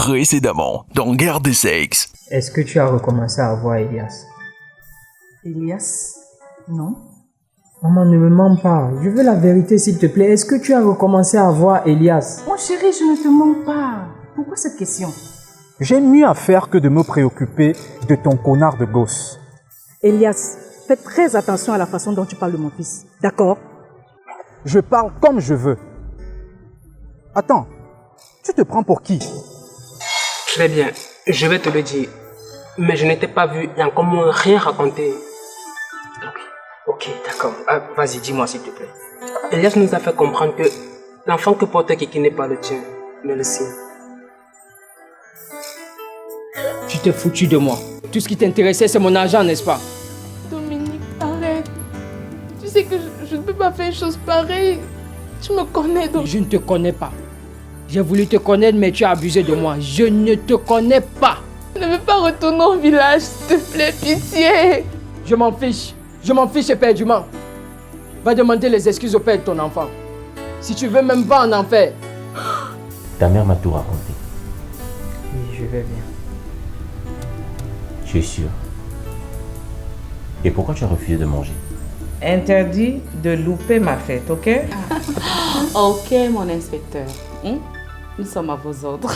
Précédemment, dans Guerre des Sexes. Est-ce que tu as recommencé à voir Elias? Elias? Non. Maman, ne me mens pas. Je veux la vérité, s'il te plaît. Est-ce que tu as recommencé à voir Elias? Mon chéri, je ne te mens pas. Pourquoi cette question? J'ai mieux à faire que de me préoccuper de ton connard de gosse. Elias, fais très attention à la façon dont tu parles de mon fils. D'accord? Je parle comme je veux. Attends, tu te prends pour qui? Très bien, je vais te le dire. Mais je ne t'ai pas vu et encore moins rien raconté. Ok, d'accord. Vas-y, dis-moi s'il te plaît. Elias nous a fait comprendre que l'enfant que porte Kiki n'est pas le tien, mais le sien. Tu t'es foutu de moi. Tout ce qui t'intéressait, c'est mon argent, n'est-ce pas? Dominique, arrête. Tu sais que je ne peux pas faire une chose pareille. Tu me connais, donc. Je ne te connais pas. J'ai voulu te connaître, mais tu as abusé de moi. Je ne te connais pas. Je ne veux pas retourner au village, s'il te plaît, pitié. Je m'en fiche. Je m'en fiche éperdument. Va demander les excuses au père de ton enfant. Si tu veux même pas en enfer. Ta mère m'a tout raconté. Oui, je vais bien. Tu es sûr? Et pourquoi tu as refusé de manger? Interdit de louper ma fête, ok? Ok, mon inspecteur. Nous sommes à vos ordres.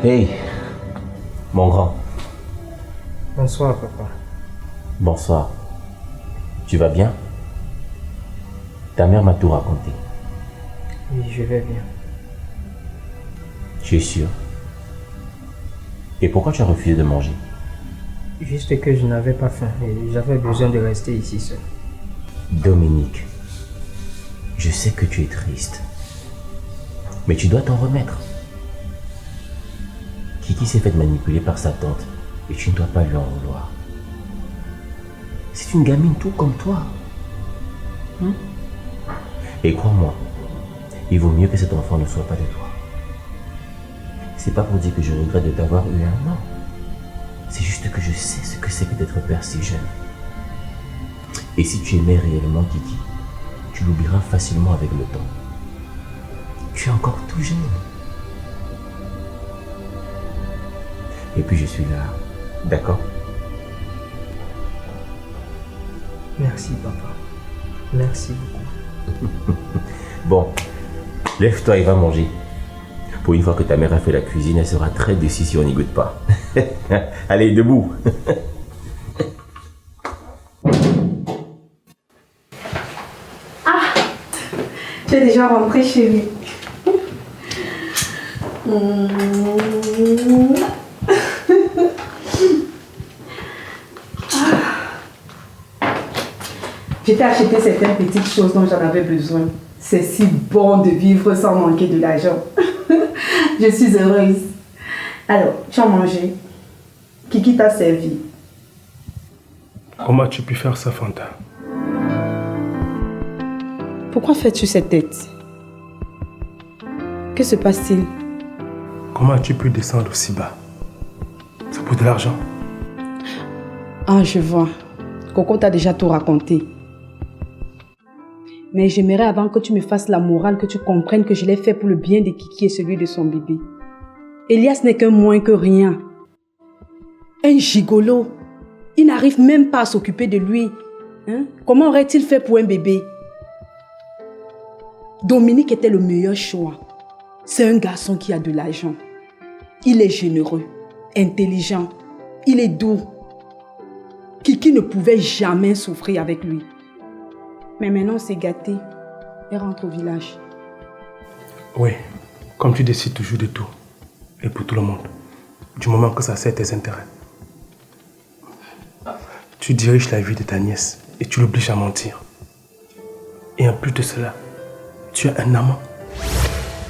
Hey, mon grand. Bonsoir, papa. Bonsoir. Tu vas bien? Ta mère m'a tout raconté. Oui, je vais bien. Tu es sûr? Et pourquoi tu as refusé de manger? Juste que je n'avais pas faim et j'avais besoin de rester ici seul. Dominique, je sais que tu es triste. Mais tu dois t'en remettre. Kiki s'est fait manipuler par sa tante et tu ne dois pas lui en vouloir. C'est une gamine tout comme toi. Et crois-moi, il vaut mieux que cet enfant ne soit pas de toi. C'est pas pour dire que je regrette de t'avoir eu un an. C'est juste que je sais ce que c'est que d'être père si jeune. Et si tu aimais réellement Kiki, tu l'oublieras facilement avec le temps. Tu es encore tout jeune. Et puis je suis là, d'accord? Merci, papa. Merci beaucoup. Bon, lève-toi et va manger. Pour une fois que ta mère a fait la cuisine, elle sera très déçue si on n'y goûte pas. Allez, debout. Ah, tu es déjà rentré chez lui. Je t'ai acheté certaines petites choses dont j'en avais besoin. C'est si bon de vivre sans manquer de l'argent. Je suis heureuse. Alors, tu as mangé. Kiki t'a servi. Comment tu peux faire ça, Fanta? Pourquoi fais-tu cette tête? Que se passe-t-il? Comment as-tu pu descendre aussi bas? C'est pour de l'argent. Ah, je vois. Coco t'a déjà tout raconté. Mais j'aimerais avant que tu me fasses la morale, que tu comprennes que je l'ai fait pour le bien de Kiki et celui de son bébé. Elias n'est qu'un moins que rien. Un gigolo. Il n'arrive même pas à s'occuper de lui. Hein? Comment aurait-il fait pour un bébé? Dominique était le meilleur choix. C'est un garçon qui a de l'argent. Il est généreux, intelligent, il est doux. Kiki ne pouvait jamais souffrir avec lui. Mais maintenant, c'est gâté. Elle rentre au village. Oui, comme tu décides toujours de tout. Et pour tout le monde. Du moment que ça sert tes intérêts. Tu diriges la vie de ta nièce et tu l'obliges à mentir. Et en plus de cela, tu as un amant.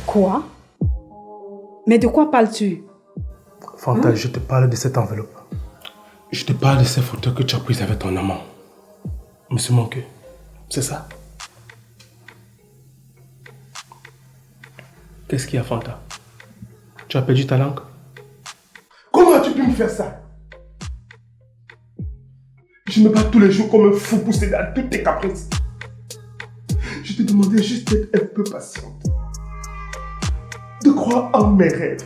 Quoi? Mais de quoi parles-tu? Fanta, je te parle de cette enveloppe. Je te parle de ces photos que tu as prises avec ton amant. Monsieur Monqueux, c'est ça? Qu'est-ce qu'il y a, Fanta? Tu as perdu ta langue? Comment as-tu pu me faire ça? Je me bats tous les jours comme un fou pour céder à toutes tes caprices. Je te demandais juste d'être un peu patiente. De croire en mes rêves.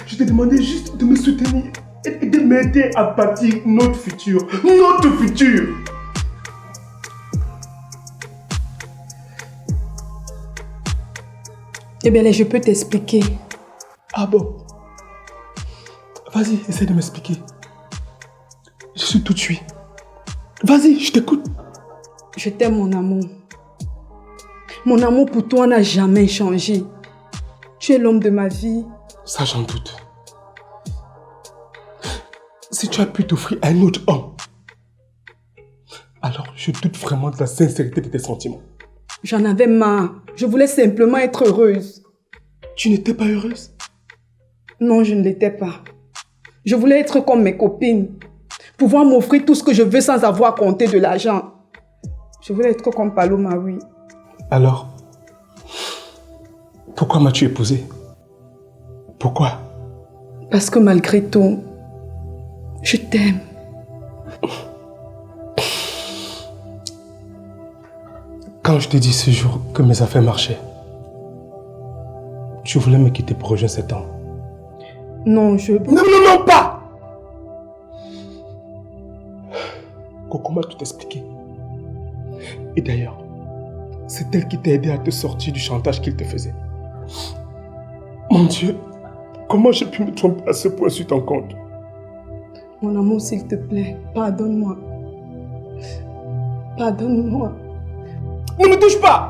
Je te demandais juste de me soutenir et de m'aider à bâtir notre futur. Notre futur! Eh bien, je peux t'expliquer. Ah bon? Vas-y, essaie de m'expliquer. Je suis tout suite. Vas-y, je t'écoute. Je t'aime, mon amour. Mon amour pour toi n'a jamais changé. Tu es l'homme de ma vie. Ça, j'en doute. Si tu as pu t'offrir un autre homme, alors je doute vraiment de la sincérité de tes sentiments. J'en avais marre. Je voulais simplement être heureuse. Tu n'étais pas heureuse? Non, je ne l'étais pas. Je voulais être comme mes copines. Pouvoir m'offrir tout ce que je veux sans avoir compté de l'argent. Je voulais être comme Paloma, oui. Alors, pourquoi m'as-tu épousée? Pourquoi? Parce que malgré tout, je t'aime. Quand je t'ai dit ce jour que mes affaires marchaient, tu voulais me quitter pour rejoindre cet homme. Non, je... Non, pas! Coco m'a tout expliqué. Et d'ailleurs, c'est elle qui t'a aidé à te sortir du chantage qu'il te faisait. Mon Dieu, comment j'ai pu me tromper à ce point sur ton compte? Mon amour, s'il te plaît, pardonne-moi. Pardonne-moi. Ne me touche pas!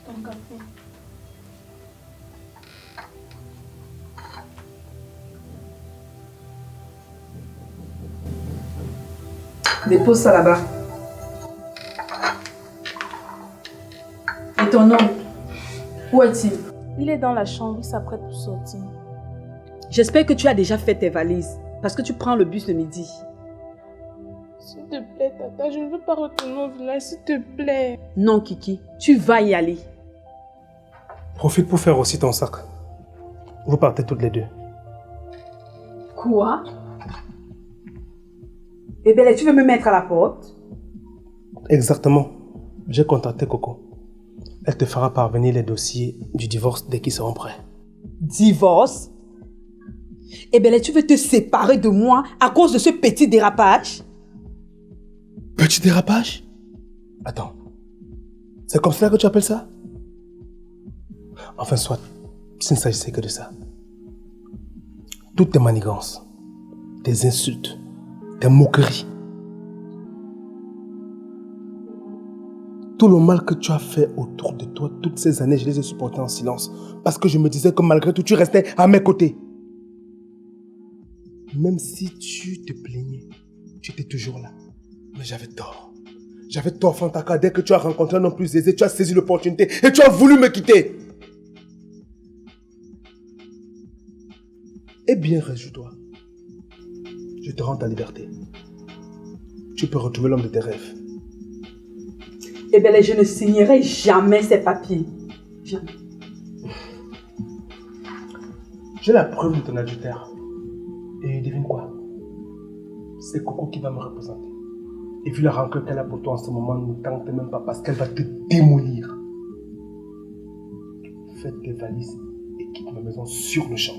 Ton café. Dépose ça là-bas. Et ton homme, où est-il? Il est dans la chambre, il s'apprête pour sortir. J'espère que tu as déjà fait tes valises, parce que tu prends le bus de midi. S'il te plaît, Tata, je ne veux pas retourner au village, s'il te plaît. Non, Kiki, tu vas y aller. Profite pour faire aussi ton sac. Vous partez toutes les deux. Quoi? Eh bien, tu veux me mettre à la porte? Exactement. J'ai contacté Coco. Elle te fera parvenir les dossiers du divorce dès qu'ils seront prêts. Divorce? Eh bien, tu veux te séparer de moi à cause de ce petit dérapage? Petit dérapage? Attends. C'est comme cela que tu appelles ça? Enfin, soit, s'il ne s'agissait que de ça. Toutes tes manigances, tes insultes, tes moqueries, tout le mal que tu as fait autour de toi toutes ces années, je les ai supportés en silence. Parce que je me disais que malgré tout, tu restais à mes côtés. Même si tu te plaignais, tu étais toujours là. Mais j'avais tort. J'avais tort, Fantaka. Dès que tu as rencontré un homme plus aisé, tu as saisi l'opportunité et tu as voulu me quitter. Eh bien, rassure-toi. Je te rends ta liberté. Tu peux retrouver l'homme de tes rêves. Eh bien, je ne signerai jamais ces papiers. Jamais. J'ai la preuve de ton adultère. Et devine quoi? C'est Coco qui va me représenter. Et vu la rancœur qu'elle a pour toi en ce moment, ne tente même pas parce qu'elle va te démolir. Fais tes valises et quitte ma maison sur le champ.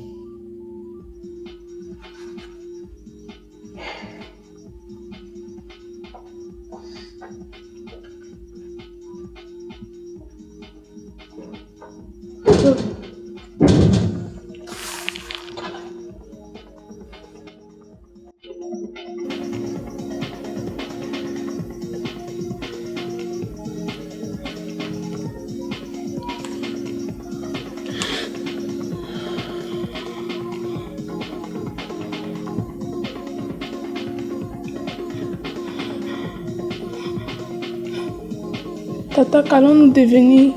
Tata, qu'allons-nous devenir?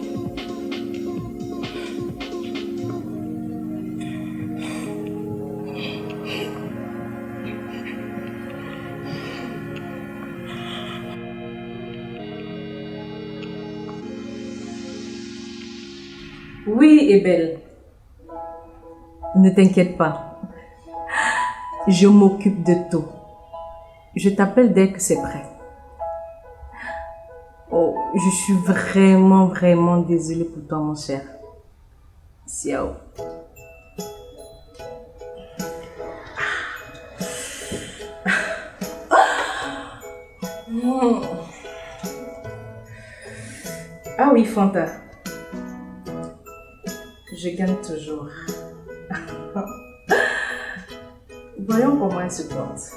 Oui, Ebel. Ne t'inquiète pas. Je m'occupe de tout. Je t'appelle dès que c'est prêt. Oh, je suis vraiment désolée pour toi, mon cher. Xiao. Ah oui, Fanta. Je gagne toujours. Voyons comment elle se porte.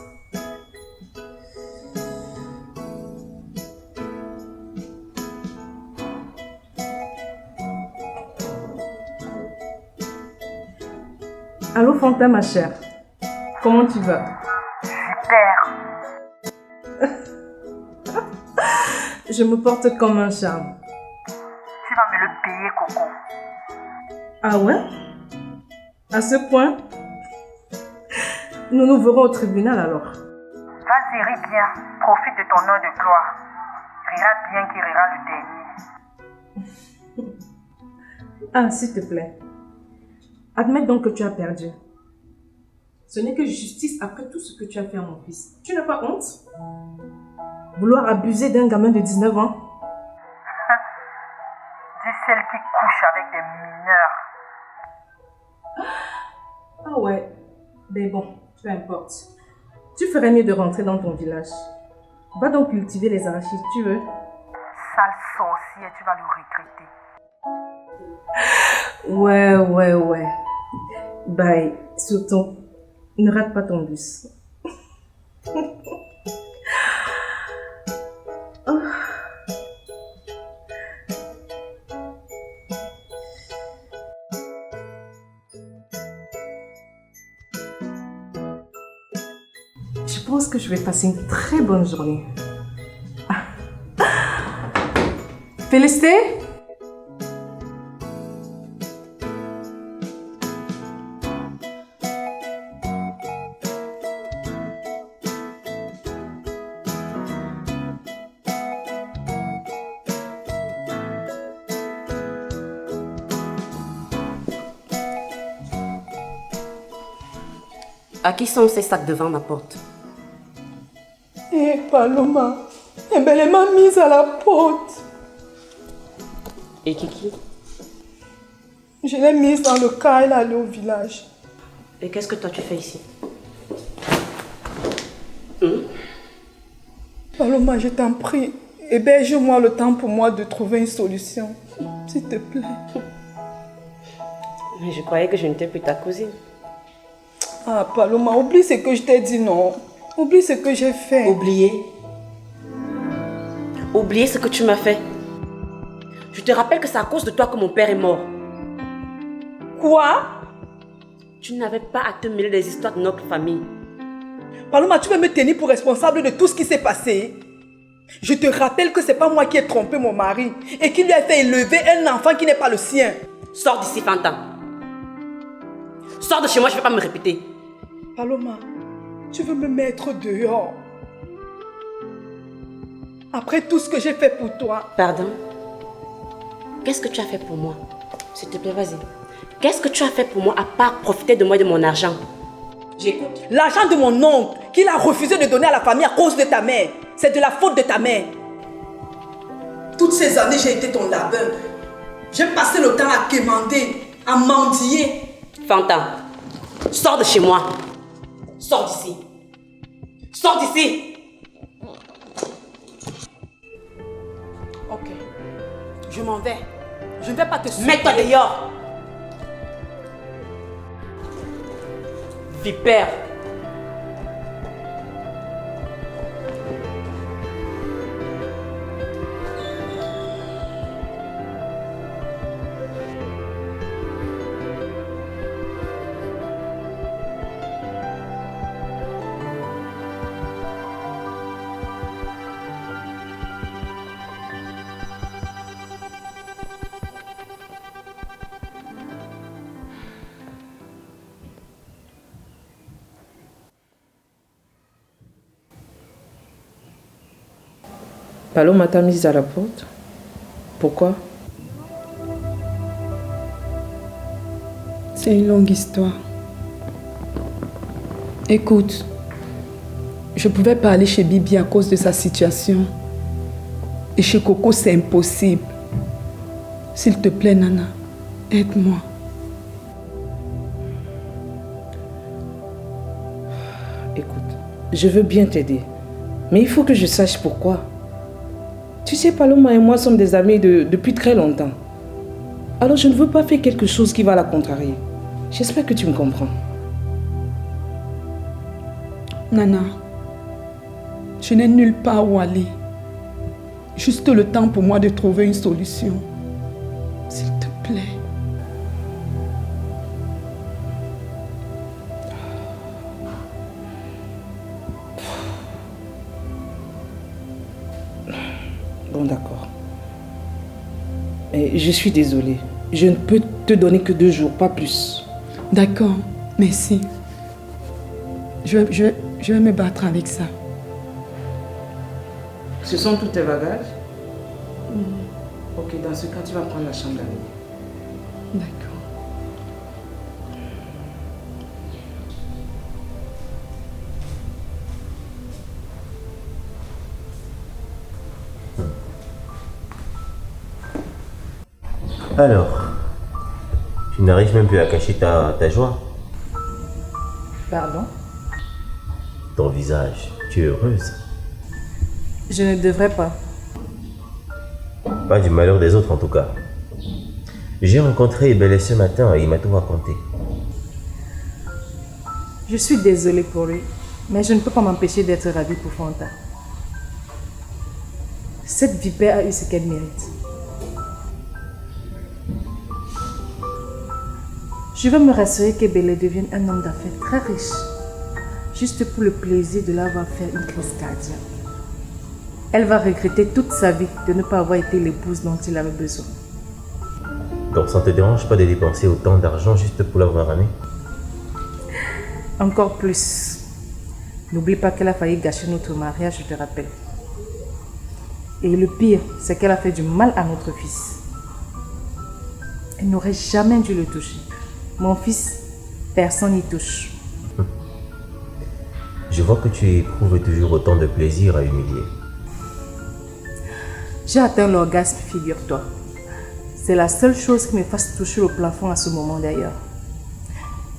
Allô Fanta, ma chère. Comment tu vas? Super. Je me porte comme un charme. Tu vas me le payer, Coco. Ah ouais? À ce point? Nous nous verrons au tribunal alors. Vas-y, ris bien. Profite de ton heure de gloire. Rira bien qui rira le dernier. Ah, s'il te plaît. Admets donc que tu as perdu. Ce n'est que justice après tout ce que tu as fait à mon fils. Tu n'as pas honte? Vouloir abuser d'un gamin de 19 ans? Dis celle qui couche avec des mineurs. Ah ouais. Mais bon, peu importe. Tu ferais mieux de rentrer dans ton village. Va donc cultiver les arachides, tu veux? Sale sorcier, tu vas le regretter. Ouais. Bye. Surtout, ne rate pas ton bus. Oh. Je pense que je vais passer une très bonne journée. Félicité? À qui sont ces sacs devant ma porte? Eh, Paloma, eh ben, elle m'a mise à la porte. Et Kiki? Je l'ai mise dans le car, elle est allée au village. Et qu'est-ce que toi tu fais ici? Paloma, je t'en prie, héberge-moi le temps pour moi de trouver une solution. S'il te plaît. Mais je croyais que je n'étais plus ta cousine. Ah, Paloma, oublie ce que je t'ai dit, non. Oublie ce que j'ai fait. Oublier? Oublier ce que tu m'as fait? Je te rappelle que c'est à cause de toi que mon père est mort. Quoi? Tu n'avais pas à te mêler des histoires de notre famille. Paloma, tu veux me tenir pour responsable de tout ce qui s'est passé? Je te rappelle que c'est pas moi qui ai trompé mon mari et qui lui a fait élever un enfant qui n'est pas le sien. Sors d'ici, Fanta. Sors de chez moi, je ne vais pas me répéter. Paloma, tu veux me mettre dehors? Après tout ce que j'ai fait pour toi. Pardon? Qu'est-ce que tu as fait pour moi? S'il te plaît, vas-y. Qu'est-ce que tu as fait pour moi à part profiter de moi et de mon argent? J'écoute. L'argent de mon oncle qu'il a refusé de donner à la famille à cause de ta mère. C'est de la faute de ta mère. Toutes ces années, j'ai été ton labeur. J'ai passé le temps à quémander, à mendier. Fanta, sors de chez moi. Sors d'ici. Sors d'ici. Ok. Je m'en vais. Je ne vais pas te suivre. Mets-toi dehors. Vipère. Paloma t'a mise à la porte. Pourquoi? C'est une longue histoire. Écoute, je ne pouvais pas aller chez Bibi à cause de sa situation. Et chez Coco, c'est impossible. S'il te plaît, Nana, aide-moi. Écoute, je veux bien t'aider. Mais il faut que je sache pourquoi. Tu sais, Paloma et moi sommes des amis depuis très longtemps. Alors je ne veux pas faire quelque chose qui va la contrarier. J'espère que tu me comprends. Nana, je n'ai nulle part où aller. Juste le temps pour moi de trouver une solution. S'il te plaît. Bon, d'accord. Et je suis désolée. Je ne peux te donner que 2 jours, pas plus. D'accord, merci. Je vais me battre avec ça. Ce sont tous tes bagages? Ok, dans ce cas, tu vas prendre la chambre avec. D'accord. Alors, tu n'arrives même plus à cacher ta joie. Pardon? Ton visage, tu es heureuse. Je ne devrais pas. Pas du malheur des autres en tout cas. J'ai rencontré Ebele ce matin et il m'a tout raconté. Je suis désolée pour lui, mais je ne peux pas m'empêcher d'être ravie pour Fanta. Cette vipère a eu ce qu'elle mérite. Je veux me rassurer qu'Ebele devienne un homme d'affaires très riche, juste pour le plaisir de l'avoir fait une crise cardiaque. Elle va regretter toute sa vie de ne pas avoir été l'épouse dont il avait besoin. Donc ça ne te dérange pas de dépenser autant d'argent juste pour l'avoir aimé? Encore plus. N'oublie pas qu'elle a failli gâcher notre mariage, je te rappelle. Et le pire, c'est qu'elle a fait du mal à notre fils. Elle n'aurait jamais dû le toucher. Mon fils, personne n'y touche. Je vois que tu éprouves toujours autant de plaisir à humilier. J'ai atteint l'orgasme, figure-toi. C'est la seule chose qui me fasse toucher le plafond à ce moment d'ailleurs.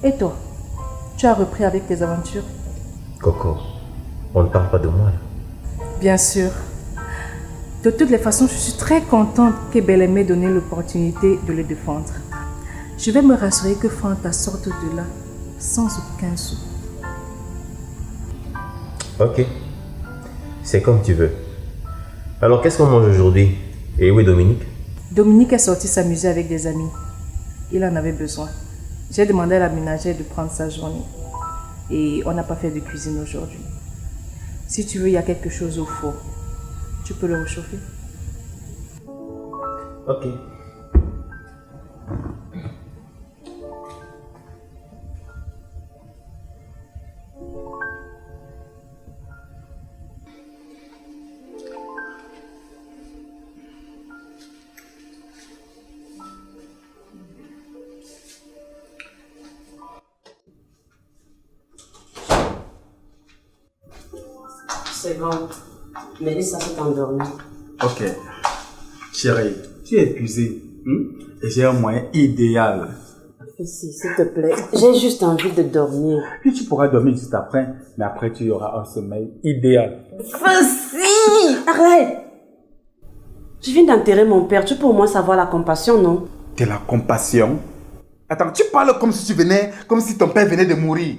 Et toi, tu as repris avec tes aventures? Coco, on ne parle pas de moi là. Bien sûr. De toutes les façons, je suis très contente que Belle m'ait donné l'opportunité de le défendre. Je vais me rassurer que Fanta sorte de là sans aucun sou. Ok, c'est comme tu veux. Alors qu'est-ce qu'on mange aujourd'hui? Et où est Dominique? Dominique est sorti s'amuser avec des amis. Il en avait besoin. J'ai demandé à la ménagère de prendre sa journée. Et on n'a pas fait de cuisine aujourd'hui. Si tu veux, il y a quelque chose au four. Tu peux le réchauffer? Ok. C'est bon. Mélissa s'est endormie. Ok. Chérie, tu es épuisée. Et j'ai un moyen idéal. Si, s'il te plaît. J'ai juste envie de dormir. Puis tu pourras dormir juste après, mais après tu auras un sommeil idéal. Si, arrête. Je viens d'enterrer mon père. Tu peux au moins savoir la compassion, non? De la compassion? Attends, tu parles comme si ton père venait de mourir.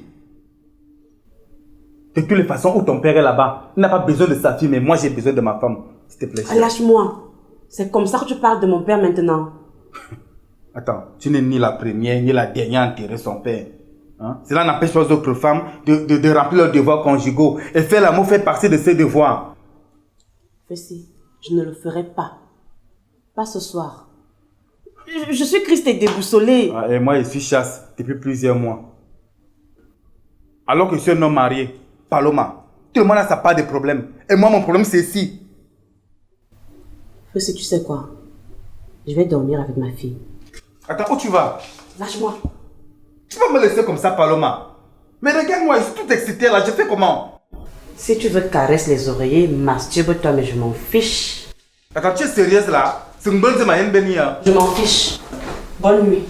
De toutes les façons où ton père est là-bas, il n'a pas besoin de sa fille, mais moi j'ai besoin de ma femme. S'il te plaît. Lâche-moi. C'est comme ça que tu parles de mon père maintenant. Attends, tu n'es ni la première ni la dernière à enterrer son père. Hein? Cela n'empêche pas aux autres femmes de remplir leurs devoirs conjugaux. Et faire l'amour fait partie de ses devoirs. Fessi, je ne le ferai pas. Pas ce soir. Je suis triste et déboussolée. Et moi je suis chasse depuis plusieurs mois. Alors que je suis un homme marié. Paloma, tout le monde a sa part de problèmes. Et moi, mon problème, c'est ici. Fessi, tu sais quoi? Je vais dormir avec ma fille. Attends, où tu vas? Lâche-moi. Tu vas me laisser comme ça, Paloma? Mais regarde-moi, je suis tout excité là, je fais comment? Si tu veux caresser les oreillers, masturbe-toi, mais je m'en fiche. Attends, tu es sérieuse là? C'est une bonne semaine, Bénia. Je m'en fiche. Bonne nuit.